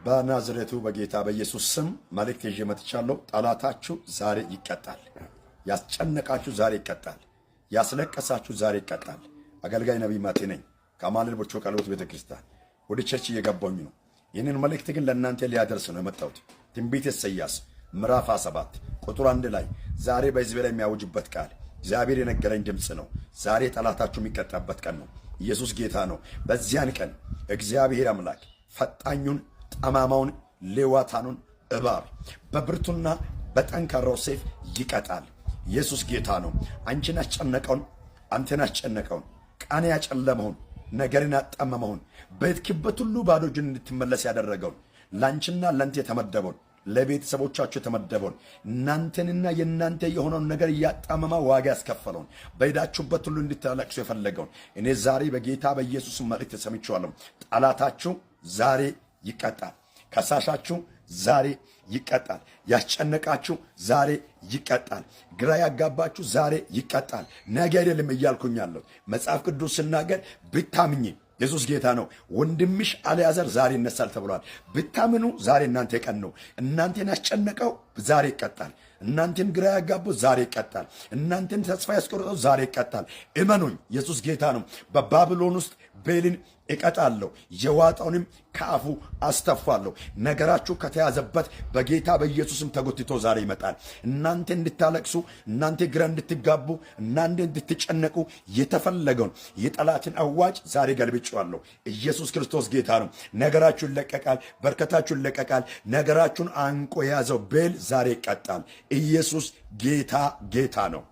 በናዝሬቱ በጌታ በኢየሱስ ስም መልእክት ይዤ መጥቻለሁ። ጠላታችሁ ዛሬ ይቀጣል። ያስጨነቃችሁ ዛሬ ይቀጣል። ያስለቀሳችሁ ዛሬ ይቀጣል። አገልጋይ ነቢይ ማቴ ነኝ ከአማኑኤል ቦቾ ቃልዮት ቤተክርስቲያን ወደ ቸርች እየገባሁኝ ነው። ይህንን መልእክት ግን ለእናንተ ሊያደርስ ነው የመጣሁት። ትንቢተ ኢሳይያስ ምዕራፍ 7 ቁጥር 1 ላይ ዛሬ በሕዝቤ ላይ የሚያውጅበት ቃል እግዚአብሔር የነገረኝ ድምፅ ነው። ዛሬ ጠላታችሁ የሚቀጣበት ቀን ነው። ኢየሱስ ጌታ ነው። በዚያን ቀን እግዚአብሔር አምላክ ፈጣኙን ጠማማውን ሌዋታኑን እባብ በብርቱና በጠንካራው ሰይፍ ይቀጣል። ኢየሱስ ጌታ ነው። አንቺን አስጨነቀውን፣ አንተን አስጨነቀውን፣ ቃን ያጨለመውን፣ ነገርን ያጣመመውን፣ በሄድክበት ሁሉ ባዶ እጅን እንድትመለስ ያደረገውን፣ ላንቺና ላንተ የተመደበውን፣ ለቤተሰቦቻችሁ የተመደበውን፣ እናንተንና የእናንተ የሆነውን ነገር እያጣመማ ዋጋ ያስከፈለውን፣ በሄዳችሁበት ሁሉ እንድታለቅሱ የፈለገውን እኔ ዛሬ በጌታ በኢየሱስ መልእክት ሰምቼዋለሁ። ጠላታችሁ ዛሬ ይቀጣል። ከሳሻችሁ ዛሬ ይቀጣል። ያስጨነቃችሁ ዛሬ ይቀጣል። ግራ ያጋባችሁ ዛሬ ይቀጣል። ነገ አይደለም እያልኩኛለሁ። መጽሐፍ ቅዱስ ሲናገር ብታምኚ ኢየሱስ ጌታ ነው። ወንድምሽ አልዓዛር ዛሬ ይነሳል ተብሏል። ብታምኑ ዛሬ እናንተ ቀን ነው። እናንተን ያስጨነቀው ዛሬ ይቀጣል። እናንተን ግራ ያጋባው ዛሬ ይቀጣል። እናንተን ተስፋ ያስቆረጠው ዛሬ ይቀጣል። እመኑኝ፣ ኢየሱስ ጌታ ነው። በባቢሎን ውስጥ ቤልን እቀጣለሁ፣ የዋጠውንም ከአፉ አስተፋለሁ። ነገራችሁ ከተያዘበት በጌታ በኢየሱስም ተጎትቶ ዛሬ ይመጣል። እናንተ እንድታለቅሱ፣ እናንተ ግራ እንድትጋቡ፣ እናንተ እንድትጨነቁ የተፈለገውን የጠላትን አዋጅ ዛሬ ገልብጬዋለሁ። ኢየሱስ ክርስቶስ ጌታ ነው። ነገራችሁ ይለቀቃል። በርከታችሁ ይለቀቃል። ነገራችሁን አንቆ የያዘው ቤል ዛሬ ይቀጣል። ኢየሱስ ጌታ ነው።